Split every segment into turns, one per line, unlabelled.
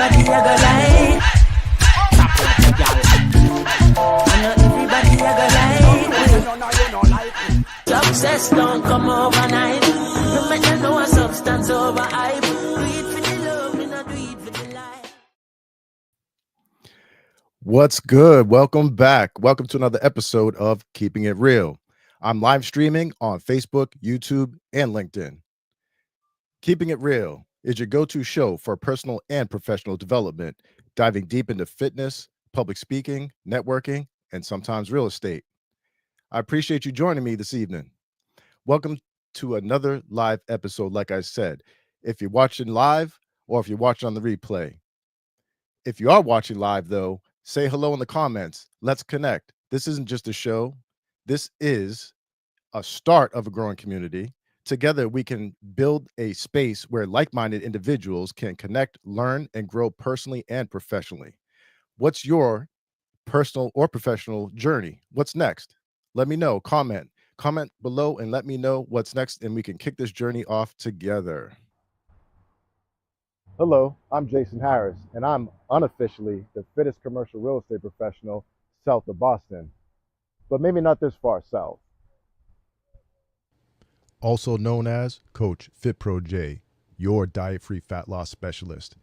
everybody a go lie. I know everybody a go lie. Success don't come overnight. You make them know a substance over hype. Do it for the love, we not do it for the life.
What's good? Welcome back. Welcome to another episode of Keeping It Real. I'm live streaming on Facebook, YouTube, and LinkedIn. Keeping It Real is your go-to show for personal and professional development, diving deep into fitness, public speaking, networking, and sometimes real estate. I appreciate you joining me this evening. Welcome to another live episode, like I said. If you're watching live or if you're watching on the replay. If you are watching live, though, say hello in the comments. Let's connect. This isn't just a show. This is a start of a growing community. Together, we can build a space where like-minded individuals can connect, learn, and grow personally and professionally. What's your personal or professional journey? What's next? Let me know. Comment below and let me know what's next, and we can kick this journey off together. Hello, I'm Jason Harris, and I'm unofficially the fittest commercial real estate professional south of Boston, but maybe not this far south. Also known as Coach FitPro J, your diet-free fat loss specialist.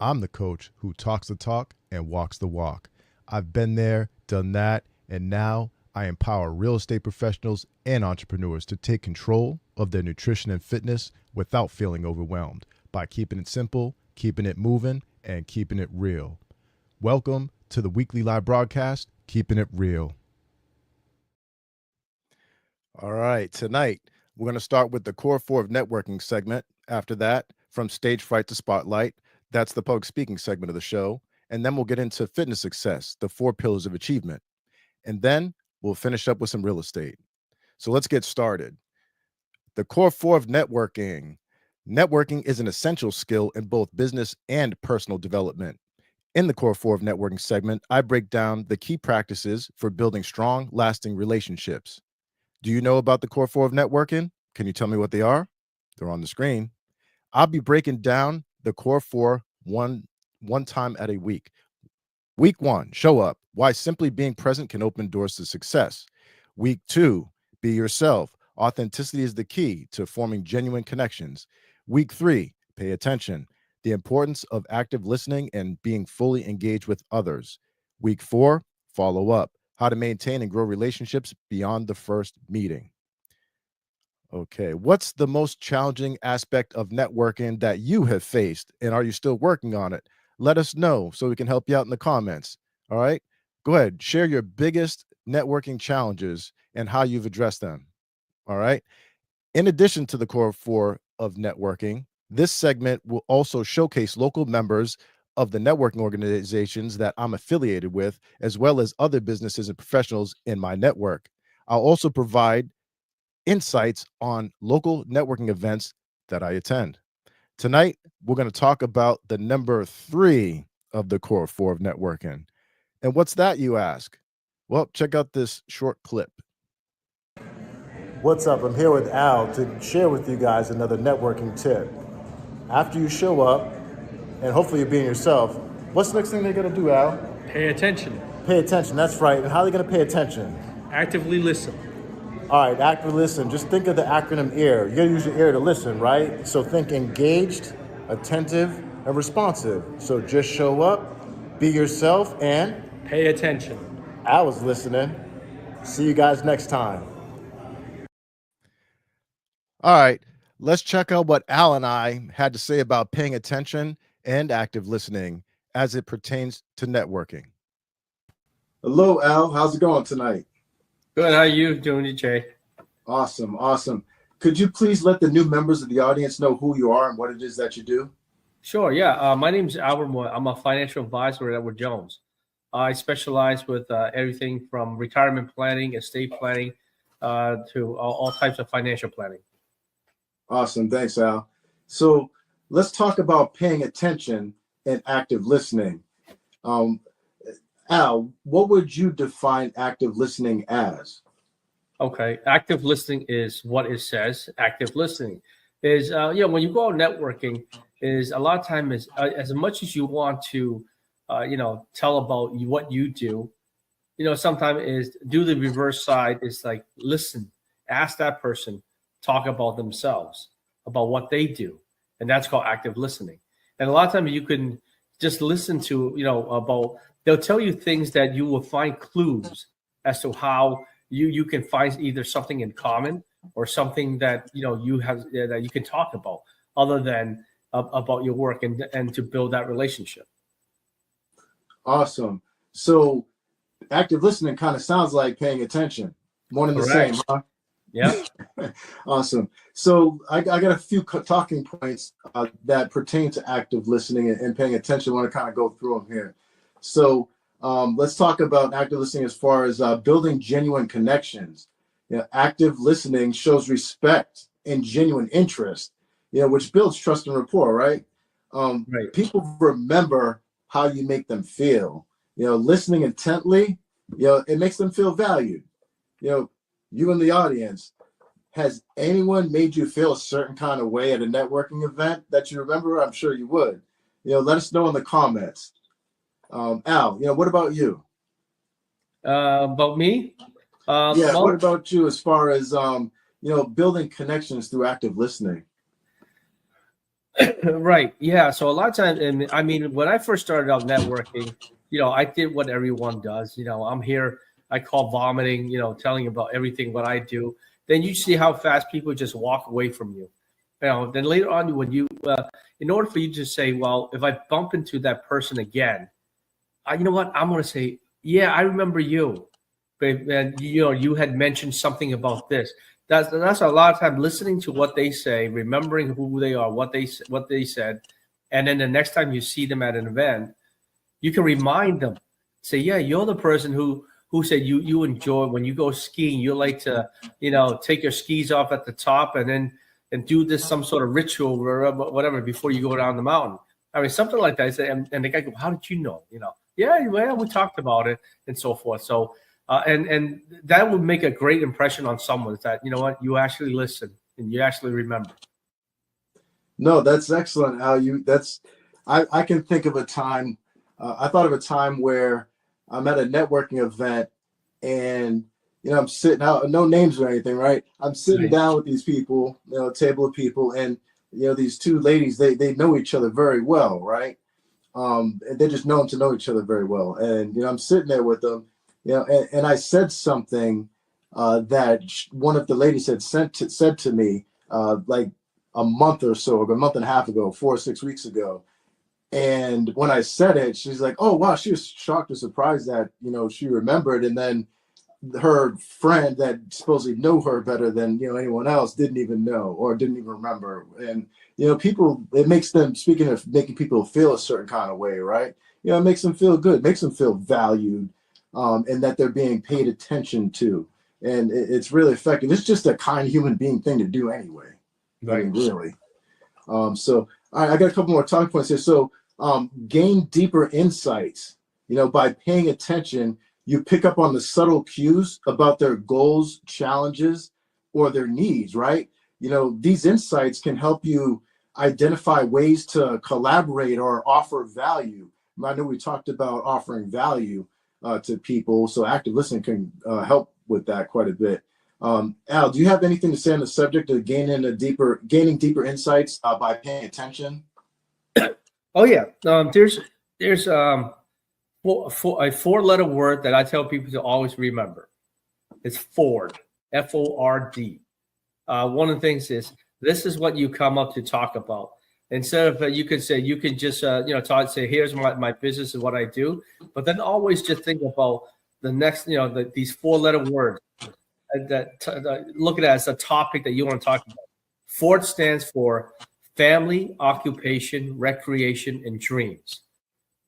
I'm the coach who talks the talk and walks the walk. I've been there, done that, and now I empower real estate professionals and entrepreneurs to take control of their nutrition and fitness without feeling overwhelmed by keeping it simple, keeping it moving, and keeping it real. Welcome to the weekly live broadcast, Keeping It Real. All right, tonight we're going to start with the Core 4 of Networking segment. After that, From Stage Fright to Spotlight, that's the public speaking segment of the show. And then we'll get into fitness success, the 4 pillars of achievement. And then we'll finish up with some real estate. So let's get started. The Core 4 of Networking. Networking is an essential skill in both business and personal development. In the Core 4 of Networking segment, I break down the key practices for building strong, lasting relationships. Do you know about the Core 4 of Networking? Can you tell me what they are? They're on the screen. I'll be breaking down the Core 4 one time at a week. Week 1, show up. Why simply being present can open doors to success. Week 2, be yourself. Authenticity is the key to forming genuine connections. Week 3, pay attention. The importance of active listening and being fully engaged with others. Week 4, follow up. How to maintain and grow relationships beyond the first meeting. Okay, what's the most challenging aspect of networking that you have faced, and are you still working on it? Let us know so we can help you out in the comments. All right, go ahead, share your biggest networking challenges and how you've addressed them. All right, in addition to the Core 4 of Networking, this segment will also showcase local members of the networking organizations that I'm affiliated with, as well as other businesses and professionals in my network. I'll also provide insights on local networking events that I attend. Tonight, we're going to talk about the number 3 of the Core 4 of Networking. And what's that, you ask? Well, check out this short clip. What's up? I'm here with Al to share with you guys another networking tip. After you show up, and hopefully you're being yourself, what's the next thing they're going to do, Al?
Pay attention.
Pay attention, that's right. And how are they going to pay attention?
Actively listen.
All right, actively listen. Just think of the acronym EAR. You gotta use your ear to listen, right? So think engaged, attentive, and responsive. So just show up, be yourself, and
pay attention.
I was listening. See you guys next time. All right, let's check out what Al and I had to say about paying attention and active listening as it pertains to networking. Hello, Al. How's it going tonight?
Good. How are you doing, Jay?
Awesome. Awesome. Could you please let the new members of the audience know who you are and what it is that you do?
Sure. Yeah. My name is Albert Moore. I'm a financial advisor at Edward Jones. I specialize with everything from retirement planning, estate planning, to all types of financial planning.
Awesome. Thanks, Al. So let's talk about paying attention and active listening. Al, what would you define active listening as?
Okay. Active listening is what it says. Active listening is, when you go out networking, is a lot of time is as much as you want to, tell about what you do, sometimes is do the reverse side is like listen, ask that person, talk about themselves, about what they do, and that's called active listening. And a lot of times you can just listen to, about they'll tell you things that you will find clues as to how you can find either something in common or something that you have that you can talk about other than about your work and to build that relationship.
Awesome. So active listening kind of sounds like paying attention. One and the same, huh?
Yeah.
Awesome. So I got a few talking points that pertain to active listening and paying attention. I want to kind of go through them here. So let's talk about active listening as far as building genuine connections. Active listening shows respect and genuine interest, which builds trust and rapport, right?
Right.
People remember how you make them feel. Listening intently, it makes them feel valued. You in the audience, has anyone made you feel a certain kind of way at a networking event that you remember? I'm sure you would. Let us know in the comments. Al, what about you?
About me?
What about you as far as building connections through active listening?
Right. Yeah. So a lot of times, and I mean, when I first started out networking, I did what everyone does. I'm here. I call vomiting. Telling about everything what I do. Then you see how fast people just walk away from you. Then later on, when you, in order for you to say, well, if I bump into that person again, you know what? I'm going to say, yeah, I remember you. And you had mentioned something about this. That's a lot of time listening to what they say, remembering who they are, what they said, and then the next time you see them at an event, you can remind them. Say, yeah, you're the person who said you enjoy when you go skiing. You like to take your skis off at the top and do this some sort of ritual or whatever before you go down the mountain. I mean, something like that. And the guy goes, how did you know? Yeah, well, we talked about it and so forth. So. And that would make a great impression on someone that, you actually listen and you actually remember.
No, that's excellent, Al. I can think of a time, I thought of a time where I'm at a networking event and, I'm sitting out, no names or anything, right? I'm sitting down with these people, a table of people, and, these two ladies, they know each other very well, right? And they just know them to know each other very well. And, I'm sitting there with them. And I said something that one of the ladies had said to me like a month and a half ago, 4 or 6 weeks ago. And when I said it, she's like, "Oh wow!" She was shocked and surprised that she remembered. And then her friend that supposedly knew her better than anyone else didn't even know or didn't even remember. And people, it makes them, speaking of making people feel a certain kind of way, right? It makes them feel good, makes them feel valued. And that they're being paid attention to. And it's really effective. It's just a kind human being thing to do anyway. Right. I mean, really. So all right, I got a couple more talking points here. So gain deeper insights. By paying attention, you pick up on the subtle cues about their goals, challenges, or their needs, right? These insights can help you identify ways to collaborate or offer value. I know we talked about offering value to people, so active listening can help with that quite a bit. Al, do you have anything to say on the subject of gaining deeper insights by paying attention?
Oh yeah, there's a 4-letter word that I tell people to always remember. It's Ford, F-O-R-D. One of the things is this is what you come up to talk about. Instead of you can just talk, say, here's my business and what I do, but then always just think about the next, these 4-letter words that look at it as a topic that you want to talk about. Ford stands for family, occupation, recreation, and dreams.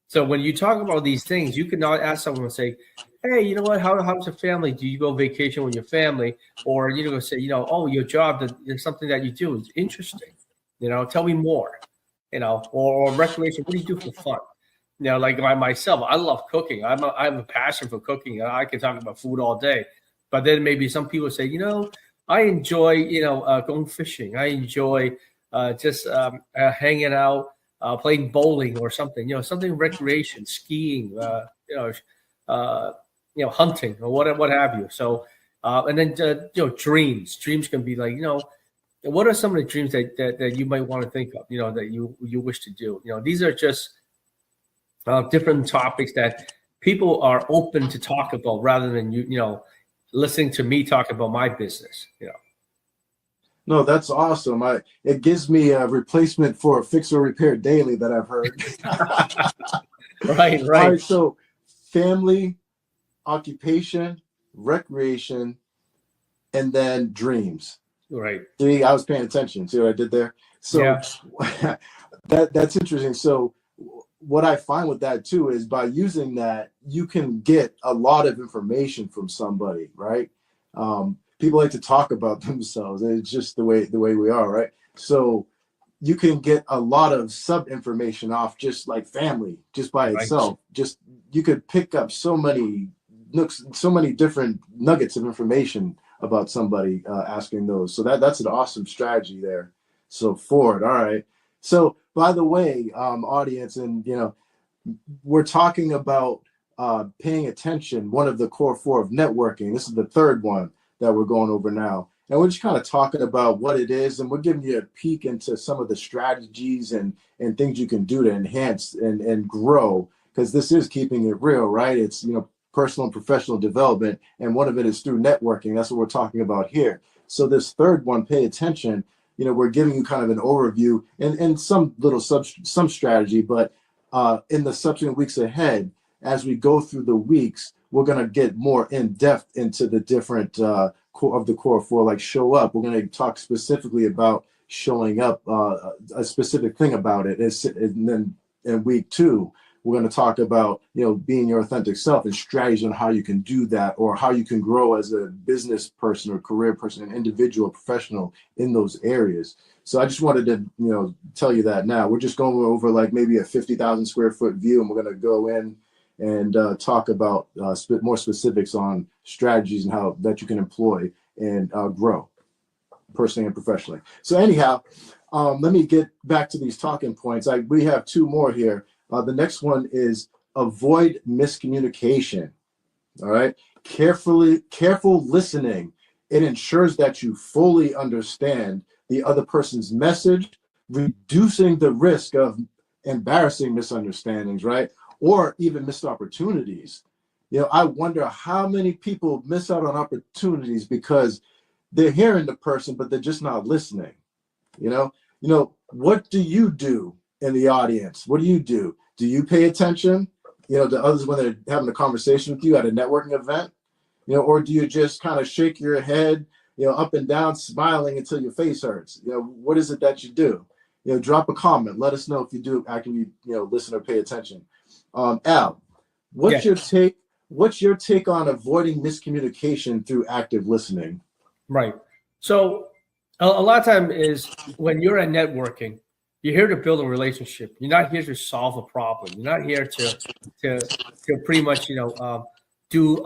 So when you talk about these things, you can now ask someone and say, hey, you know what, how's your family? Do you go vacation with your family? Or say, oh, your job, there's something that you do is interesting. Tell me more, or recreation. What do you do for fun? Like myself, I love cooking. I have a passion for cooking. I can talk about food all day. But then maybe some people say, I enjoy, going fishing. I enjoy just hanging out, playing bowling or something, something recreation, skiing, hunting or what have you. So, and then, dreams can be like, what are some of the dreams that you might want to think of, that you wish to do? These are just different topics that people are open to talk about rather than listening to me talk about my business.
No, that's awesome. It gives me a replacement for Fix or Repair Daily that I've heard.
Right.
All right, so family, occupation, recreation, and then dreams.
Right.
See, I was paying attention. See what I did there? So
Yeah.
that's interesting. So what I find with that too is by using that, you can get a lot of information from somebody, right? People like to talk about themselves, and it's just the way we are, right? So you can get a lot of sub information off just like family, just by itself. Just you could pick up so many nooks, so many different nuggets of information about somebody asking those. So that's an awesome strategy there. So Ford, all right. So by the way, audience, and we're talking about paying attention, one of the core four of networking. This is the third one that we're going over now. And we're just kind of talking about what it is, and we're giving you a peek into some of the strategies and things you can do to enhance and grow, because this is keeping it real, right? It's personal and professional development, and one of it is through networking. That's what we're talking about here. So this third one, pay attention. We're giving you kind of an overview and some little some strategy, but in the subsequent weeks ahead, as we go through the weeks, we're going to get more in depth into the different core of the core four, like show up. We're going to talk specifically about showing up, a specific thing about it. And then in week 2, we're going to talk about, being your authentic self and strategies on how you can do that, or how you can grow as a business person or career person, an individual, professional in those areas. So I just wanted to, tell you that now. We're just going over like maybe a 50,000 square foot view, and we're going to go in and talk about more specifics on strategies and how that you can employ and grow personally and professionally. So anyhow, let me get back to these talking points. We have 2 more here. The next one is avoid miscommunication. All right. Careful listening. It ensures that you fully understand the other person's message, reducing the risk of embarrassing misunderstandings, right? Or even missed opportunities. I wonder how many people miss out on opportunities because they're hearing the person, but they're just not listening. What do you do in the audience? What do you do? Do you pay attention, to others when they're having a conversation with you at a networking event? Or do you just kind of shake your head, up and down, smiling until your face hurts? What is it that you do? Drop a comment. Let us know if you do actively, listen or pay attention. Al, what's your take? What's your take on avoiding miscommunication through active listening?
Right. So a lot of time is when you're at networking, you're here to build a relationship. You're not here to solve a problem. You're not here to pretty much do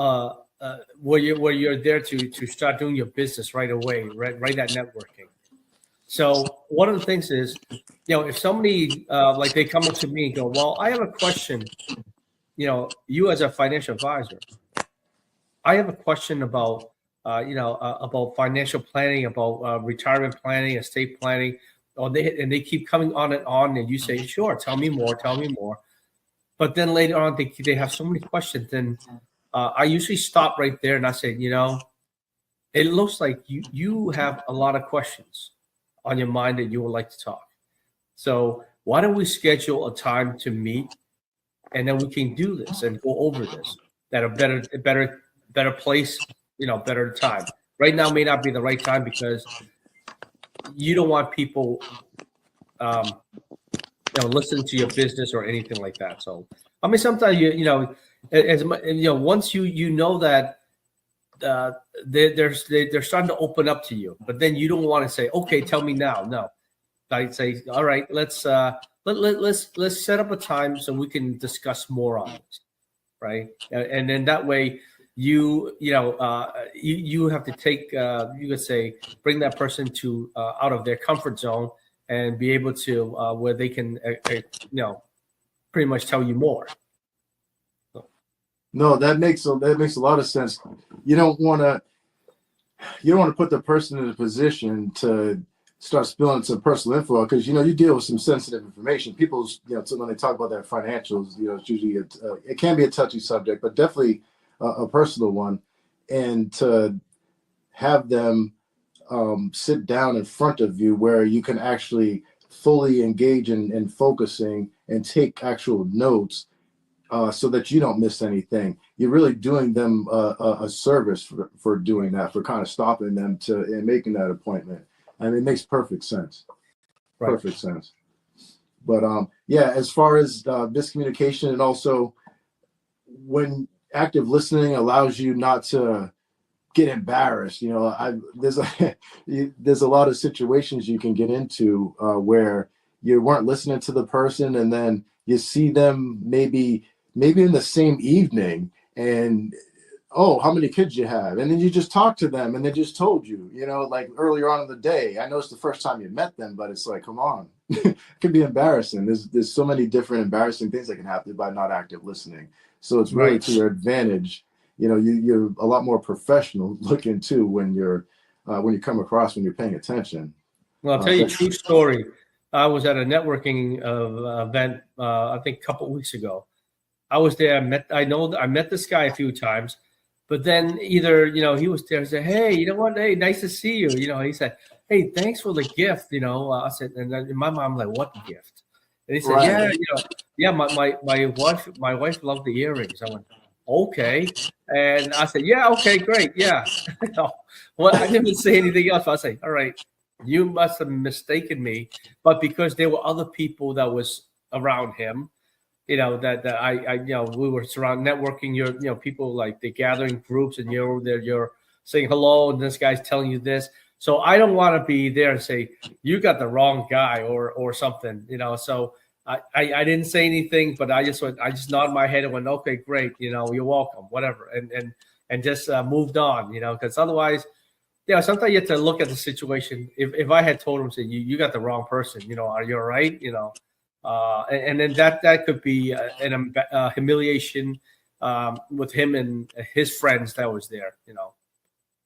where you're there to start doing your business right away, right at networking. So one of the things is, if somebody like they come up to me and go, well, I have a question, you as a financial advisor, I have a question about about financial planning, about retirement planning, estate planning, and they keep coming on, and you say, sure, tell me more. But then later on, they have so many questions, and I usually stop right there and I say, it looks like you have a lot of questions on your mind that you would like to talk. So why don't we schedule a time to meet, and then we can do this and go over this at a better place, better time. Right now may not be the right time because you don't want people, listening to your business or anything like that. So, I mean, sometimes once you know that they're starting to open up to you, but then you don't want to say, okay, tell me now. No, I say, all right, let's set up a time so we can discuss more on this, right? And then that way, you have to take, you could say, bring that person to out of their comfort zone and be able to where they can pretty much tell you more.
No, that makes a lot of sense. You don't want to put the person in a position to start spilling some personal info, because you deal with some sensitive information. People's so when they talk about their financials, it's usually it can be a touchy subject, but definitely a personal one. And to have them sit down in front of you where you can actually fully engage in focusing and take actual notes, so that you don't miss anything. You're really doing them a service for doing that, for kind of stopping them and making that appointment. I mean, it makes perfect sense.
Right.
Perfect sense. But yeah, as far as miscommunication, and also when active listening allows you not to get embarrassed, there's a lot of situations you can get into where you weren't listening to the person, and then you see them maybe in the same evening, and how many kids you have, and then you just talk to them and they just told you, like earlier on in the day. I know it's the first time you met them, but it's like, come on. It can be embarrassing. There's so many different embarrassing things that can happen by not active listening. So it's really to your advantage. You're a lot more professional looking too when you come across, when you're paying attention.
Well, I'll tell you a true story. I was at a networking event, I think a couple of weeks ago. I was there. I met this guy a few times, but then either he was there and said, "Hey, you know what? Hey, nice to see you." He said, "Hey, thanks for the gift." I said, and then my mom like, "What gift?" And he said, "Yeah, my wife loved the earrings." I went, "Okay," and I said, "Yeah, okay, great, yeah." Well, I didn't say anything else. I said, "All right, you must have mistaken me," but because there were other people that was around him. That we were surrounded networking. People like they gather in groups, and you're there, you're saying hello, and this guy's telling you this. So I don't want to be there and say you got the wrong guy or something. So I didn't say anything, but I just nodded my head and went, okay, great. You're welcome, whatever, and just moved on. Because otherwise, sometimes you have to look at the situation. If I had told him, say you got the wrong person. Are you all right? And then that could be an humiliation with him and his friends that was there.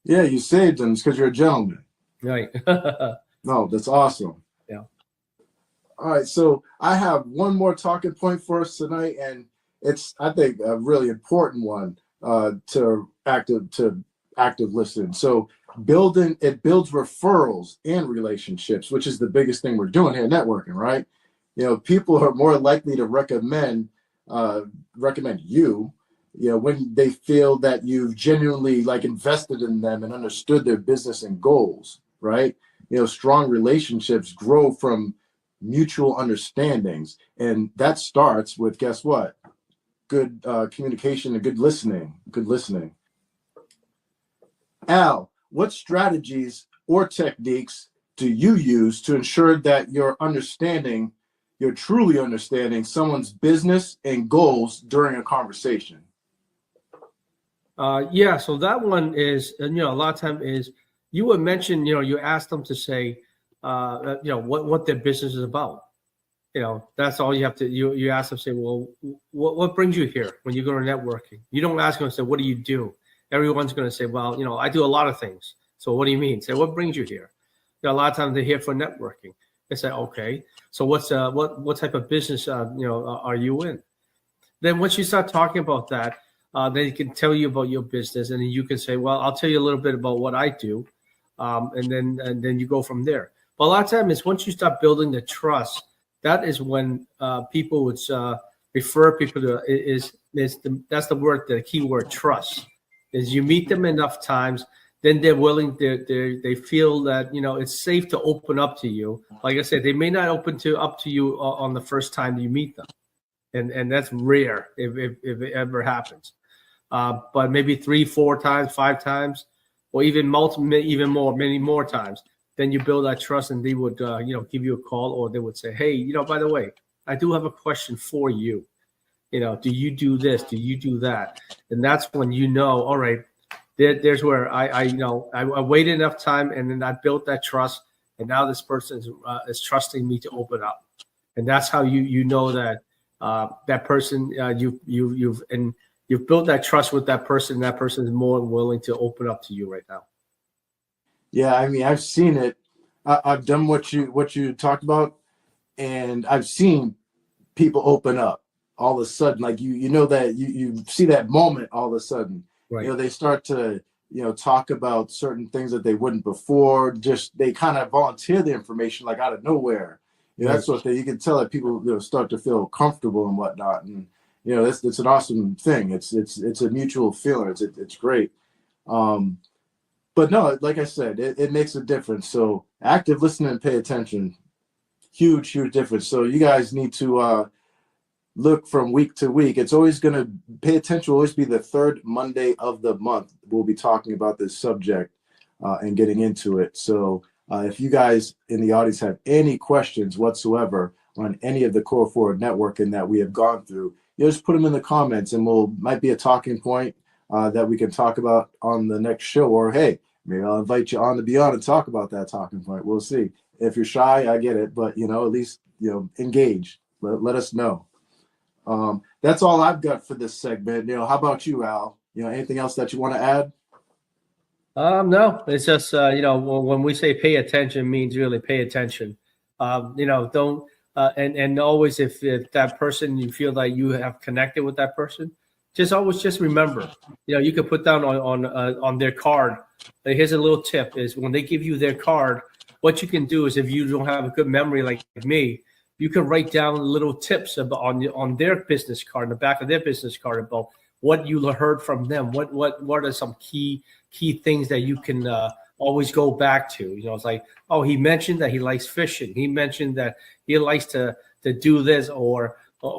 Yeah, you saved them because you're a gentleman.
Right.
No, that's awesome.
Yeah.
All right, so I have one more talking point for us tonight, and it's, I think, a really important one to active listening. So it builds referrals and relationships, which is the biggest thing we're doing here, networking, right? People are more likely to recommend you, when they feel that you've genuinely invested in them and understood their business and goals, right? Strong relationships grow from mutual understandings, and that starts with, guess what? Good communication and good listening. Al, what strategies or techniques do you use to ensure that you're truly understanding someone's business and goals during a conversation?
So that one is, a lot of time is you would mention, you ask them to say, what their business is about. That's all you have to, you ask them, say, well, what brings you here when you go to networking? You don't ask them, say, what do you do? Everyone's going to say, well, I do a lot of things. So what do you mean? Say, what brings you here? A lot of times they're here for networking. They say, okay, so what type of business, are you in? Then once you start talking about that, then he can tell you about your business, and then you can say, well, I'll tell you a little bit about what I do, and then you go from there. But a lot of times is once you start building the trust, that is when people would refer people to that's the word, the key word, trust. Is you meet them enough times, then they're willing. They feel that it's safe to open up to you. Like I said, they may not open up to you on the first time you meet them, and that's rare if it ever happens. But maybe 3, 4 times, 5 times, or even many more times. Then you build that trust, and they would give you a call, or they would say, hey, by the way, I do have a question for you. Do you do this? Do you do that? And that's when all right, there's where I waited enough time, and then I built that trust, and now this person is trusting me to open up, and that's how you know that that person you've built that trust with that person. That person is more willing to open up to you right now.
Yeah, I mean, I've seen it. I've done what you talked about, and I've seen people open up all of a sudden. Like you know that you see that moment all of a sudden.
Right.
You know, they start to talk about certain things that they wouldn't before. Just they kind of volunteer the information like out of nowhere. You know,
Right.
that sort of thing. You can tell that people start to feel comfortable and whatnot, and it's an awesome thing. It's a mutual feeling. It's great. But no, like I said, it makes a difference. So active listening and pay attention, huge difference. So you guys need to look from week to week. It's always going to pay attention. Will always be the third Monday of the month. We'll be talking about this subject and getting into it. So if you guys in the audience have any questions whatsoever on any of the Core Forward networking that we have gone through, you just put them in the comments, and might be a talking point that we can talk about on the next show. Or hey, maybe I'll invite you on to be on and talk about that talking point. We'll see. If you're shy, I get it, but at least engage. Let us know. That's all I've got for this segment. How about you, Al? Anything else that you want to add?
No, it's just when we say pay attention, means really pay attention. Don't and always if that person, you feel like you have connected with that person, just remember, you can put down on their card. Here's a little tip: is when they give you their card, what you can do is, if you don't have a good memory like me, you can write down little tips about on their business card, in the back of their business card, about what you heard from them. What are some key things that you can always go back to? It's like, oh, he mentioned that he likes fishing. He mentioned that he likes to do this or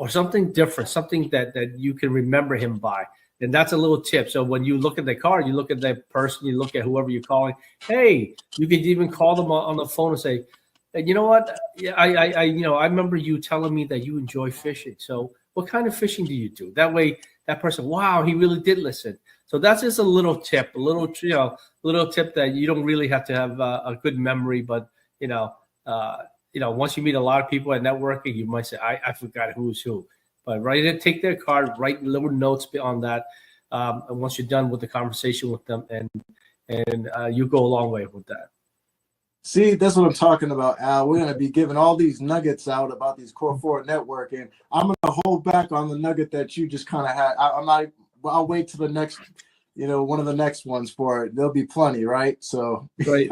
something different, something that you can remember him by. And that's a little tip. So when you look at the card, you look at that person, you look at whoever you're calling. Hey, you could even call them on the phone and say, you know what? I remember you telling me that you enjoy fishing. So what kind of fishing do you do? That way, that person, wow, he really did listen. So that's just a little tip, little tip that you don't really have to have a good memory, but once you meet a lot of people at networking, you might say, I forgot who's who. But take their card, write little notes on that, and once you're done with the conversation with them, and you go a long way with that.
See, that's what I'm talking about, Al. We're going to be giving all these nuggets out about these Core Forward networking. I'm going to hold back on the nugget that you just kind of had. I'll wait till the next, one of the next ones for it. There'll be plenty, right? So,
right.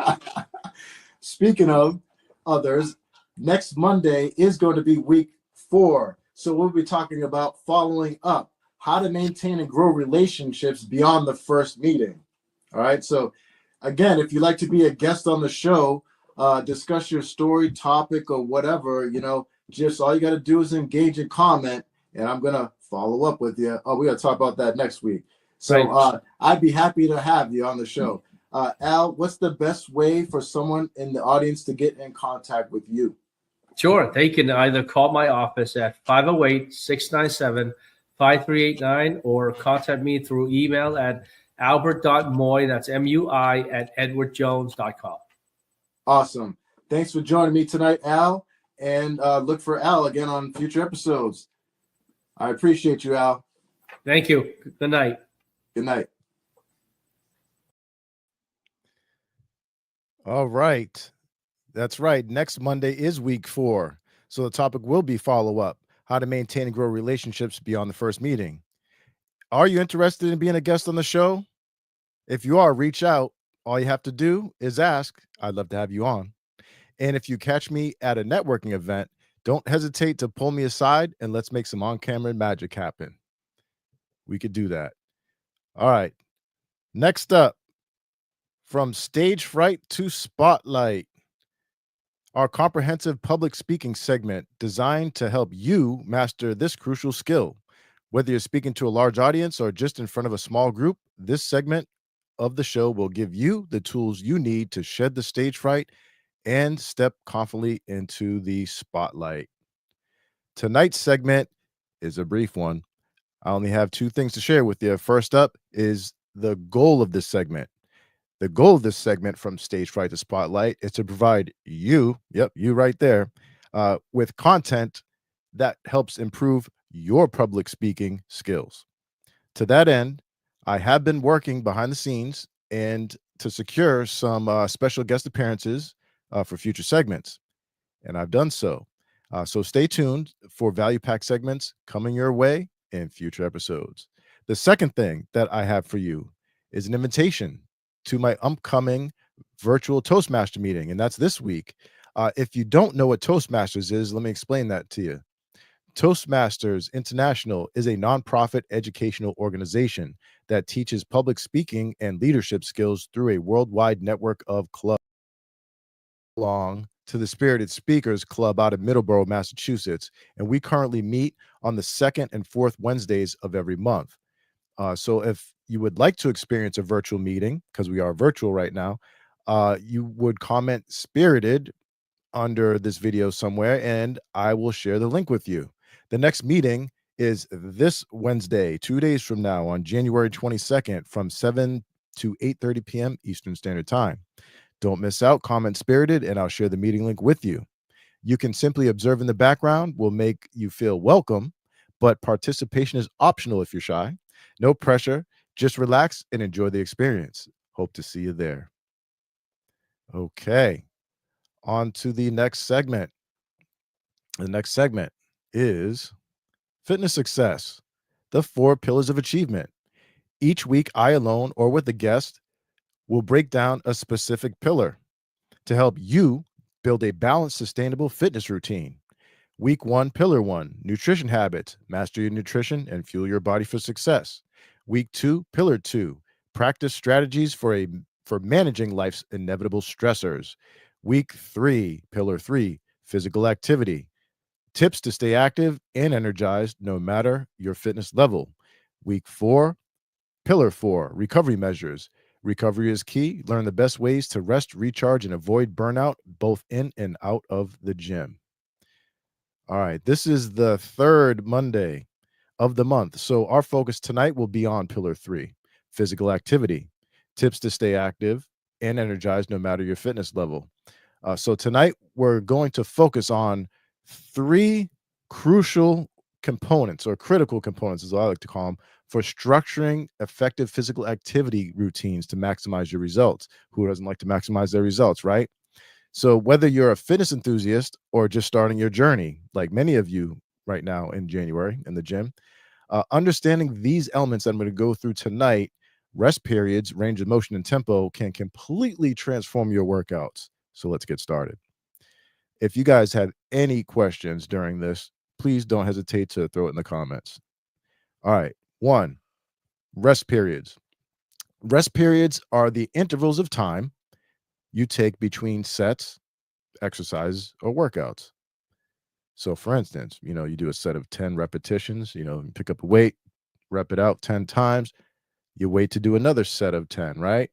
Speaking of others, next Monday is going to be week 4. So we'll be talking about following up, how to maintain and grow relationships beyond the first meeting. All right. So again, if you'd like to be a guest on the show, discuss your story, topic, or whatever, just all you got to do is engage and comment, and I'm going to follow up with you. Oh, we got to talk about that next week. So I'd be happy to have you on the show. Al, what's the best way for someone in the audience to get in contact with you?
Sure. They can either call my office at 508-697-5389 or contact me through email at albert.moy, that's MUI, at edwardjones.com.
Awesome. Thanks for joining me tonight, Al, and look for Al again on future episodes. I appreciate you, Al.
Thank you. Good night.
Good night.
All right. That's right. Next Monday is week 4. So the topic will be follow-up, how to maintain and grow relationships beyond the first meeting. Are you interested in being a guest on the show? If you are, reach out. All you have to do is ask. I'd love to have you on. And if you catch me at a networking event, don't hesitate to pull me aside and let's make some on-camera magic happen. We could do that. All right. Next up, from stage fright to spotlight, our comprehensive public speaking segment designed to help you master this crucial skill. Whether you're speaking to a large audience or just in front of a small group, this segment of the show will give you the tools you need to shed the stage fright and step confidently into the spotlight. Tonight's segment is a brief one. I only have 2 things to share with you. First up is the goal of this segment. The goal of this segment, from stage fright to spotlight, is to provide you, yep, you right there, with content that helps improve your public speaking skills. To that end, I have been working behind the scenes and to secure some special guest appearances for future segments, and I've done so. So stay tuned for value pack segments coming your way in future episodes. The second thing that I have for you is an invitation to my upcoming virtual Toastmaster meeting, and that's this week. If you don't know what Toastmasters is, let me explain that to you. Toastmasters International is a nonprofit educational organization that teaches public speaking and leadership skills through a worldwide network of clubs. Belong to the Spirited Speakers Club out of Middleborough, Massachusetts, and we currently meet on the second and fourth Wednesdays of every month. So if you would like to experience a virtual meeting, because we are virtual right now, you would comment Spirited under this video somewhere, and I will share the link with you. The next meeting is this Wednesday, 2 days from now, on January 22nd, from 7 to 8:30 p.m. Eastern Standard Time. Don't miss out, comment Spirited, and I'll share the meeting link with you. You can simply observe in the background, will make you feel welcome, but participation is optional if you're shy. No pressure, just relax and enjoy the experience. Hope to see you there. Okay, on to the next segment. The next segment is Fitness Success, the 4 pillars of achievement. Each week, I alone or with a guest will break down a specific pillar to help you build a balanced, sustainable fitness routine. Week 1, Pillar 1, nutrition habits. Master your nutrition and fuel your body for success. Week 2, Pillar 2, practice strategies for managing life's inevitable stressors. Week 3, Pillar 3, physical activity. Tips to stay active and energized no matter your fitness level. Week 4, Pillar 4, recovery measures. Recovery is key. Learn the best ways to rest, recharge, and avoid burnout, both in and out of the gym. All right, this is the third Monday of the month. So our focus tonight will be on Pillar 3, physical activity. Tips to stay active and energized no matter your fitness level. So tonight we're going to focus on 3 crucial components, or critical components as I like to call them, for structuring effective physical activity routines to maximize your results. Who doesn't like to maximize their results, right? So whether you're a fitness enthusiast or just starting your journey, like many of you right now in January in the gym, understanding these elements that I'm going to go through tonight, rest periods, range of motion, and tempo, can completely transform your workouts. So let's get started. If you guys have any questions during this, please don't hesitate to throw it in the comments. All right. 1, rest periods. Rest periods are the intervals of time you take between sets, exercises, or workouts. So for instance, you do a set of 10 repetitions, pick up a weight, rep it out 10 times, you wait to do another set of 10, right?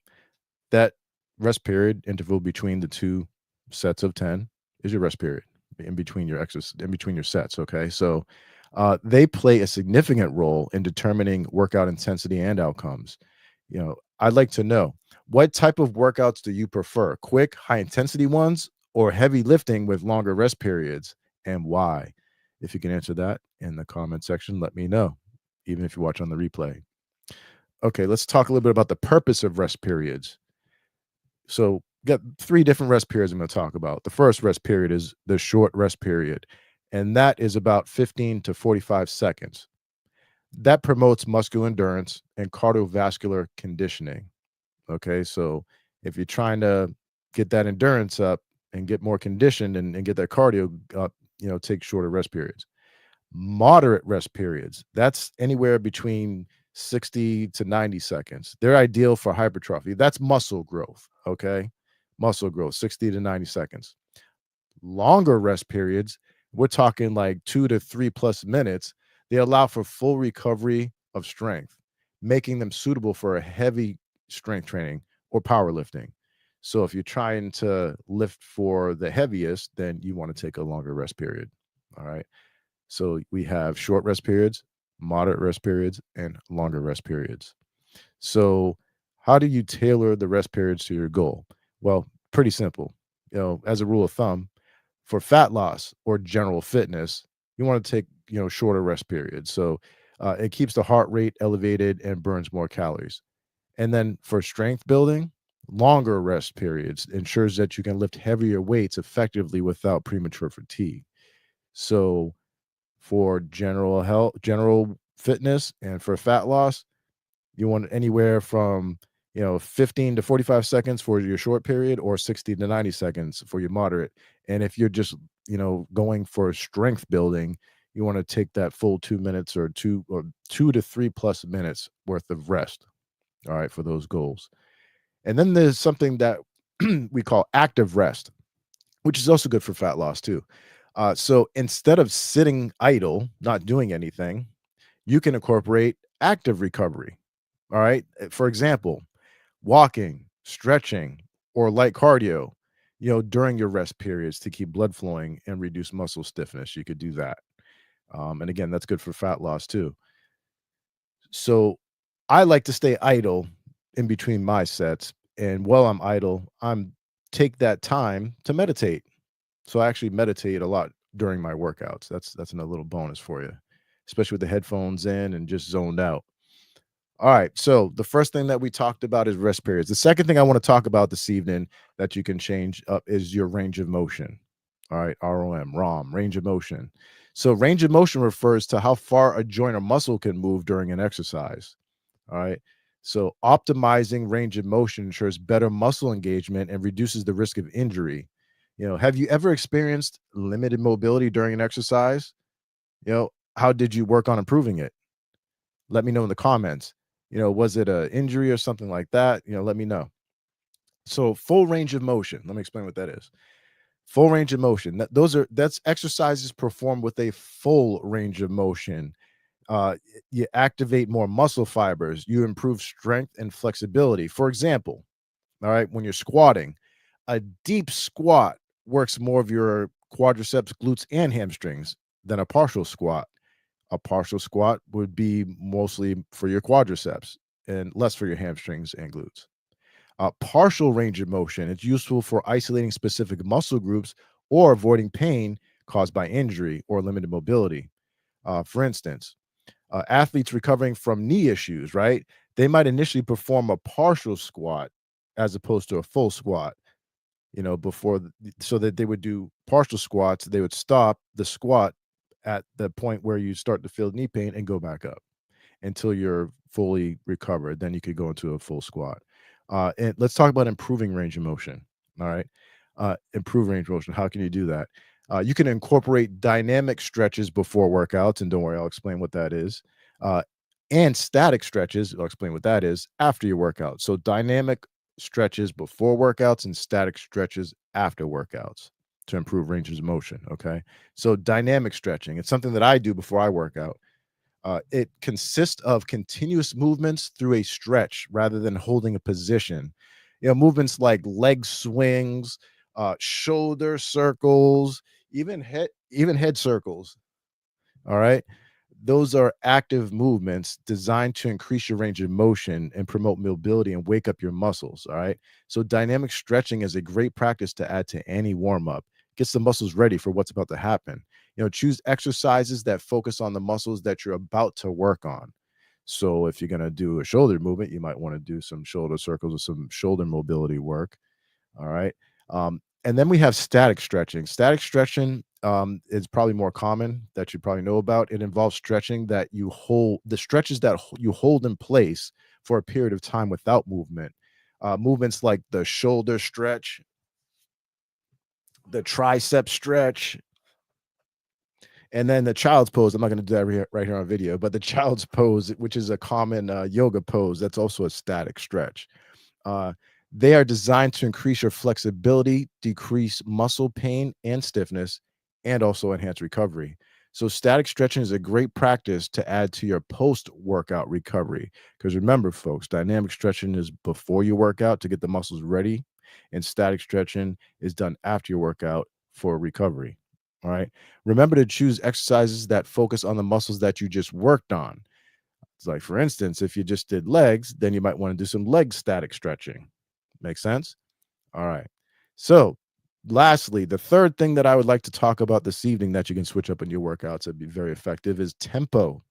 That rest period interval between the 2 sets of 10 is your rest period in between your sets. Okay. So they play a significant role in determining workout intensity and outcomes. I'd like to know, what type of workouts do you prefer? Quick, high intensity ones, or heavy lifting with longer rest periods, and why? If you can answer that in the comment section, let me know, even if you watch on the replay. Okay, let's talk a little bit about the purpose of rest periods. So got 3 different rest periods I'm going to talk about. The first rest period is the short rest period, and that is about 15 to 45 seconds. That promotes muscular endurance and cardiovascular conditioning. Okay, so if you're trying to get that endurance up and get more conditioned and get that cardio up, take shorter rest periods. Moderate rest periods, that's anywhere between 60 to 90 seconds. They're ideal for hypertrophy. That's muscle growth, okay? Muscle growth, 60 to 90 seconds. Longer rest periods, we're talking like 2 to 3+ minutes. They allow for full recovery of strength, making them suitable for a heavy strength training or powerlifting. So if you're trying to lift for the heaviest, then you want to take a longer rest period. All right. So we have short rest periods, moderate rest periods, and longer rest periods. So How do you tailor the rest periods to your goal? Well, pretty simple. As a rule of thumb, for fat loss or general fitness, you want to take shorter rest periods. So it keeps the heart rate elevated and burns more calories. And then for strength building, longer rest periods ensures that you can lift heavier weights effectively without premature fatigue. So for general health, general fitness, and for fat loss, you want anywhere from 15 to 45 seconds for your short period, or 60 to 90 seconds for your moderate. And if you're just going for strength building, you want to take that full 2 minutes, or 2 to 3+ minutes worth of rest. All right, for those goals. And then there's something that we call active rest, which is also good for fat loss too. So instead of sitting idle, not doing anything, you can incorporate active recovery. All right. For example, walking, stretching, or light cardio, during your rest periods to keep blood flowing and reduce muscle stiffness. You could do that. And again, that's good for fat loss too. So I like to stay idle in between my sets. And while I'm idle, I'm take that time to meditate. So I actually meditate a lot during my workouts. That's a little bonus for you, especially with the headphones in and just zoned out. All right. So the first thing that we talked about is rest periods. The second thing I want to talk about this evening that you can change up is your range of motion. All right. ROM, range of motion. So range of motion refers to how far a joint or muscle can move during an exercise. All right. So optimizing range of motion ensures better muscle engagement and reduces the risk of injury. Have you ever experienced limited mobility during an exercise? How did you work on improving it? Let me know in the comments. Was it an injury or something like that? Let me know. So full range of motion. Let me explain what that is. Full range of motion. That's exercises performed with a full range of motion. You activate more muscle fibers. You improve strength and flexibility. For example, all right, when you're squatting, a deep squat works more of your quadriceps, glutes, and hamstrings than a partial squat. A partial squat would be mostly for your quadriceps and less for your hamstrings and glutes. Partial range of motion, it's useful for isolating specific muscle groups or avoiding pain caused by injury or limited mobility. For instance, athletes recovering from knee issues, right? They might initially perform a partial squat as opposed to a full squat, so that they would do partial squats. They would stop the squat at the point where you start to feel knee pain and go back up until you're fully recovered. Then you could go into a full squat. And let's talk about improving range of motion. All right. Improve range of motion. How can you do that? You can incorporate dynamic stretches before workouts. And don't worry, I'll explain what that is. And static stretches, I'll explain what that is after your workout. So dynamic stretches before workouts and static stretches after workouts to improve ranges of motion. Okay. So dynamic stretching, it's something that I do before I work out. It consists of continuous movements through a stretch rather than holding a position. Movements like leg swings, shoulder circles, even head circles. All right. Those are active movements designed to increase your range of motion and promote mobility and wake up your muscles. All right. So dynamic stretching is a great practice to add to any warm up. Gets the muscles ready for what's about to happen. Choose exercises that focus on the muscles that you're about to work on. So if you're going to do a shoulder movement, you might want to do some shoulder circles or some shoulder mobility work. All right. And then we have static stretching. Static stretching is probably more common, that you probably know about. It involves stretching that you hold, the stretches that you hold in place for a period of time without movement. Movements like the shoulder stretch, the tricep stretch, and then the child's pose. I'm not going to do that right here on video, but the child's pose, which is a common yoga pose, that's also a static stretch. They are designed to increase your flexibility, decrease muscle pain and stiffness, and also enhance recovery. So static stretching is a great practice to add to your post-workout recovery. Because remember, folks, dynamic stretching is before you work out to get the muscles ready, and static stretching is done after your workout for recovery. All right. Remember to choose exercises that focus on the muscles that you just worked on. It's like, for instance, if you just did legs, then you might want to do some leg static stretching. Make sense? All right. So lastly, the third thing that I would like to talk about this evening that you can switch up in your workouts and be very effective is tempo.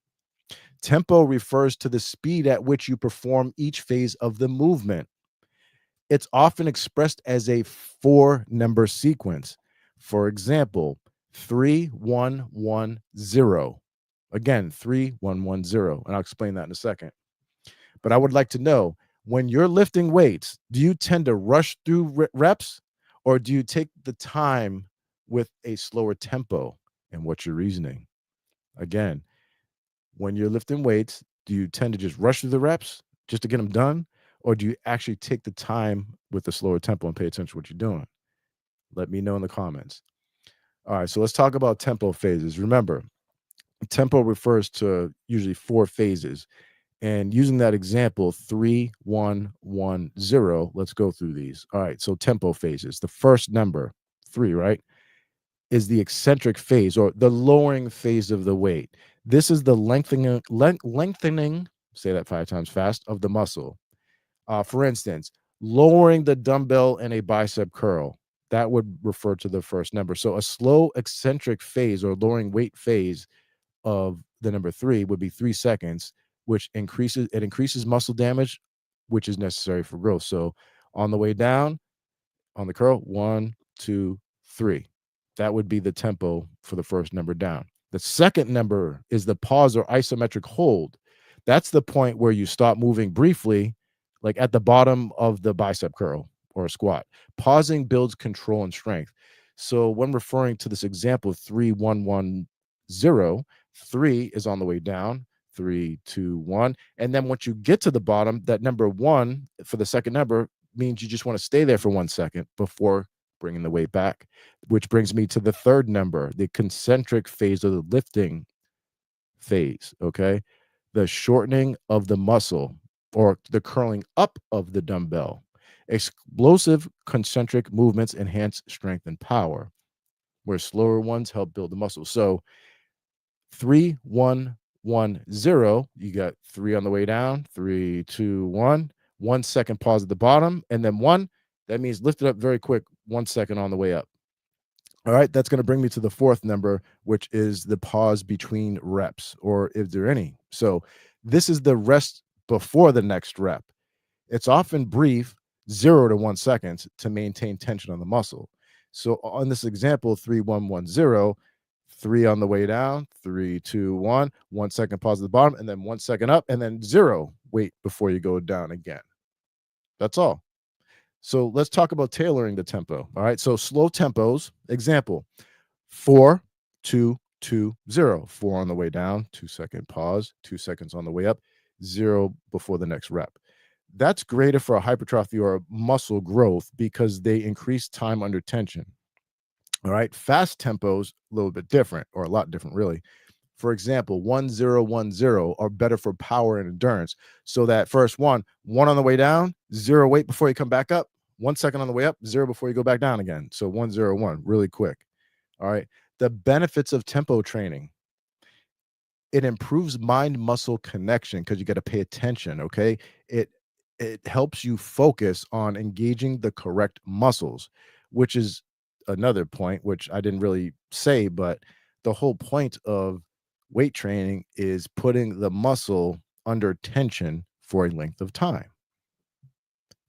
Tempo refers to the speed at which you perform each phase of the movement. It's often expressed as a 4-number sequence. For example, 3-1-1-0. Again, 3-1-1-0. And I'll explain that in a second. But I would like to know, when you're lifting weights, do you tend to rush through reps, or do you take the time with a slower tempo? And what's your reasoning? Again, when you're lifting weights, do you tend to just rush through the reps just to get them done? Or do you actually take the time with the slower tempo and pay attention to what you're doing? Let me know in the comments. All right, so let's talk about tempo phases. Remember, tempo refers to usually 4 phases. And using that example, 3-1-1-0, let's go through these. All right, so tempo phases. The first number, 3, right, is the eccentric phase, or the lowering phase of the weight. This is the lengthening, say that 5 times fast, of the muscle. For instance, lowering the dumbbell in a bicep curl, that would refer to the first number. So a slow eccentric phase or lowering weight phase of the number 3 would be 3 seconds, which increases muscle damage, which is necessary for growth. So on the way down, on the curl, 1, 2, 3. That would be the tempo for the first number down. The second number is the pause or isometric hold. That's the point where you stop moving briefly, like at the bottom of the bicep curl or a squat. Pausing builds control and strength. So when referring to this example, 3-1-1-0, 3 is on the way down, 3, 2, 1. And then once you get to the bottom, that number 1 for the second number means you just want to stay there for 1 second before bringing the weight back, which brings me to the third number, the concentric phase of the lifting phase. Okay. The shortening of the muscle or the curling up of the dumbbell. Explosive concentric movements enhance strength and power, where slower ones help build the muscle. So 3-1-1-0, you got 3 on the way down, 3, 2, 1, 1 second pause at the bottom, and then 1. That means lift it up very quick, 1 second on the way up. All right, that's going to bring me to the fourth number, which is the pause between reps, or if there any. So this is the rest before the next rep. It's often brief, 0 to 1 seconds, to maintain tension on the muscle. So on this example, 3-1-1-0, 3 on the way down, 3, 2, 1, 1 second pause at the bottom, and then 1 second up, and then 0 wait before you go down again. That's all. So let's talk about tailoring the tempo. All right. So slow tempos, example, 4, 2, 2, 0. 4 on the way down, 2 second pause, 2 seconds on the way up, 0 before the next rep. That's greater for a hypertrophy or a muscle growth because they increase time under tension. All right. Fast tempos, a little bit different, or a lot different, really. For example, 1-0-1-0 are better for power and endurance. So that first 1 on the way down, 0 wait before you come back up, 1 second on the way up, 0 before you go back down again. So 1-0-1, really quick. All right. The benefits of tempo training. It improves mind-muscle connection because you got to pay attention. Okay. It helps you focus on engaging the correct muscles, which is another point, which I didn't really say, but the whole point of weight training is putting the muscle under tension for a length of time.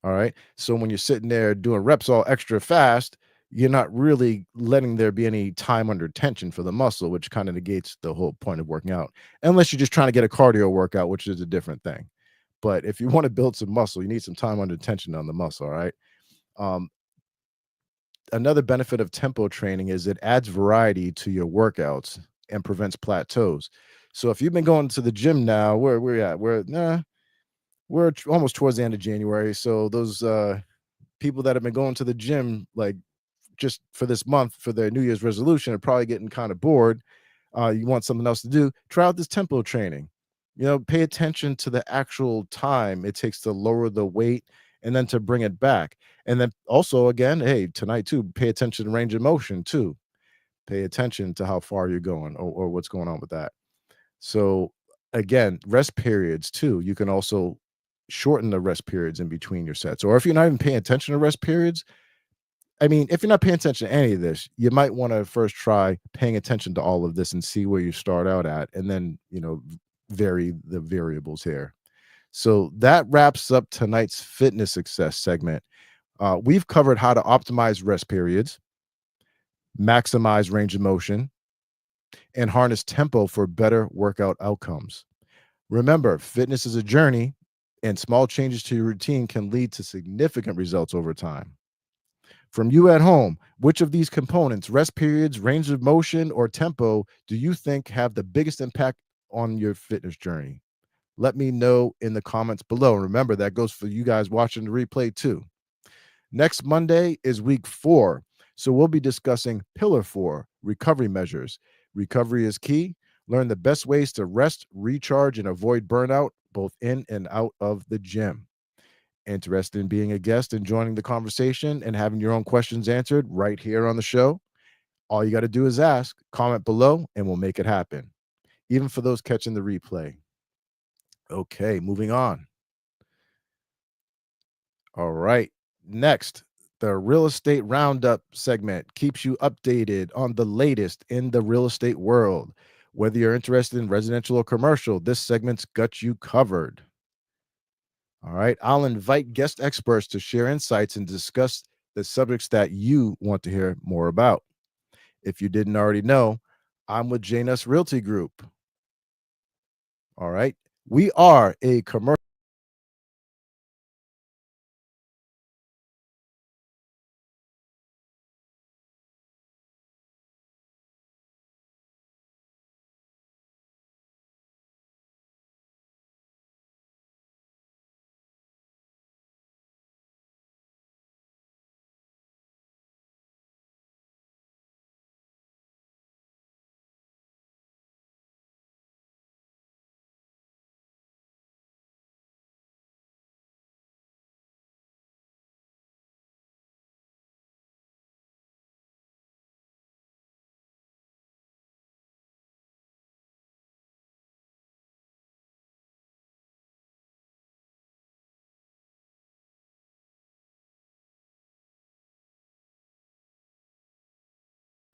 All right. So when you're sitting there doing reps all extra fast, you're not really letting there be any time under tension for the muscle, which kind of negates the whole point of working out, unless you're just trying to get a cardio workout, which is a different thing. But if you want to build some muscle, you need some time under tension on the muscle. All right. Another benefit of tempo training is it adds variety to your workouts and prevents plateaus. So if you've been going to the gym now, where we're at, we're almost towards the end of January. So those people that have been going to the gym like just for this month for their New Year's resolution are probably getting kind of bored. You want something else to do, try out this tempo training. Pay attention to the actual time it takes to lower the weight and then to bring it back. And then also, again, hey, tonight too, pay attention to range of motion too. Pay attention to how far you're going or what's going on with that. So again, rest periods too. You can also shorten the rest periods in between your sets. Or if you're not even paying attention to rest periods, I mean, if you're not paying attention to any of this, you might want to first try paying attention to all of this and see where you start out at, and then, vary the variables here. So that wraps up tonight's fitness success segment. We've covered how to optimize rest periods, maximize range of motion, and harness tempo for better workout outcomes. Remember, fitness is a journey, and small changes to your routine can lead to significant results over time. From you at home, which of these components, rest periods, range of motion, or tempo, do you think have the biggest impact on your fitness journey? Let me know in the comments below. Remember, that goes for you guys watching the replay too. Next Monday is week 4. So we'll be discussing Pillar 4, recovery measures. Recovery is key. Learn the best ways to rest, recharge, and avoid burnout, both in and out of the gym. Interested in being a guest and joining the conversation and having your own questions answered right here on the show? All you got to do is ask, comment below, and we'll make it happen, even for those catching the replay. Okay, moving on. All right. Next, the real estate roundup segment keeps you updated on the latest in the real estate world. Whether you're interested in residential or commercial, this segment's got you covered. All right. I'll invite guest experts to share insights and discuss the subjects that you want to hear more about. If you didn't already know, I'm with Janus Realty Group. All right. We are a commercial.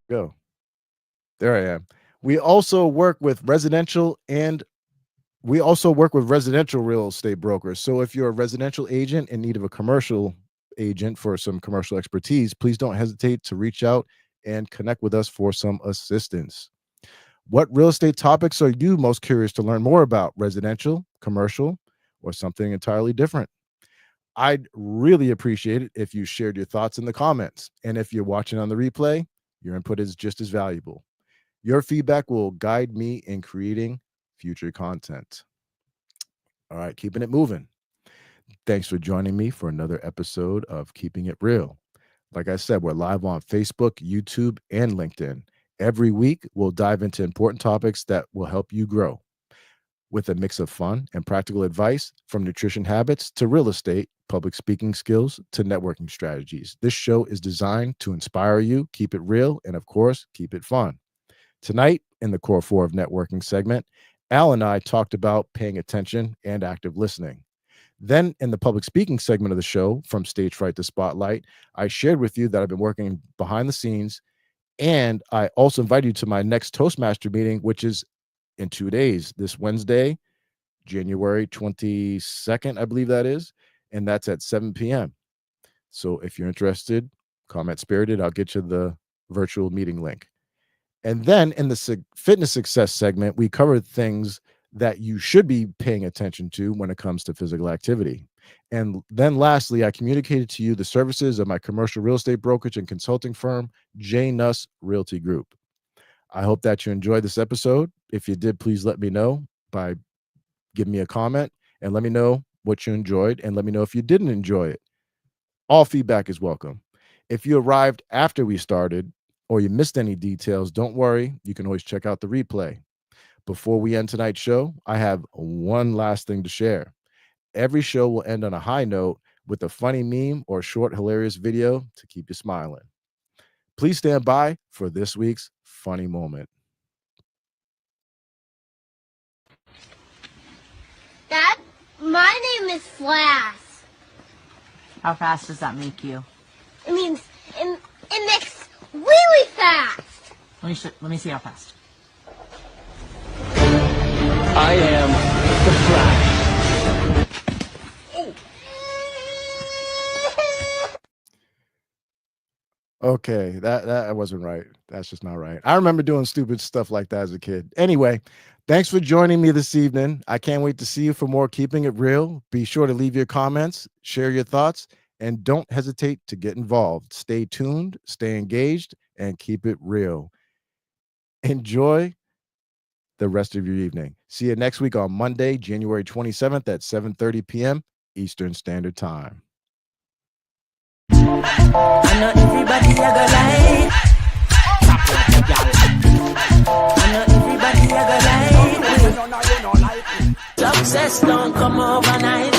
Go. There I am. We also work with residential real estate brokers. So if you're a residential agent in need of a commercial agent for some commercial expertise, please don't hesitate to reach out and connect with us for some assistance. What real estate topics are you most curious to learn more about? Residential, commercial, or something entirely different? I'd really appreciate it if you shared your thoughts in the comments. And if you're watching on the replay, your input is just as valuable. Your feedback will guide me in creating future content. All right, keeping it moving. Thanks for joining me for another episode of Keeping It Real. Like I said, we're live on Facebook, YouTube, and LinkedIn. Every week, we'll dive into important topics that will help you grow with a mix of fun and practical advice, from nutrition habits to real estate, public speaking skills to networking strategies. This show is designed to inspire you, keep it real, and of course, keep it fun. Tonight, in the Core 4 of Networking segment, Al and I talked about paying attention and active listening. Then, in the public speaking segment of the show, from stage fright to spotlight, I shared with you that I've been working behind the scenes, and I also invited you to my next Toastmaster meeting, which is in 2 days, this Wednesday, January 22nd, I believe that is, and that's at 7 p.m. So if you're interested, comment spirited, I'll get you the virtual meeting link. And then in the fitness success segment, we covered things that you should be paying attention to when it comes to physical activity. And then lastly, I communicated to you the services of my commercial real estate brokerage and consulting firm, Janus Realty Group. I hope that you enjoyed this episode. If you did, please let me know by giving me a comment and let me know what you enjoyed, and let me know if you didn't enjoy it. All feedback is welcome. If you arrived after we started or you missed any details, don't worry. You can always check out the replay. Before we end tonight's show, I have one last thing to share. Every show will end on a high note with a funny meme or short, hilarious video to keep you smiling. Please stand by for this week's funny moment.
Dad, my name is Flash.
How fast does that make you?
It means it makes really fast.
Let me see how fast.
I am the Flash.
Okay, that wasn't right. That's just not right. I remember doing stupid stuff like that as a kid. Anyway, thanks for joining me this evening. I can't wait to see you for more Keeping It Real. Be sure to leave your comments, share your thoughts, and don't hesitate to get involved. Stay tuned, stay engaged, and keep it real. Enjoy the rest of your evening. See you next week on Monday, January 27th at 7:30 p.m. Eastern Standard Time.
I know everybody a go like. I know everybody a go like. Success don't come overnight.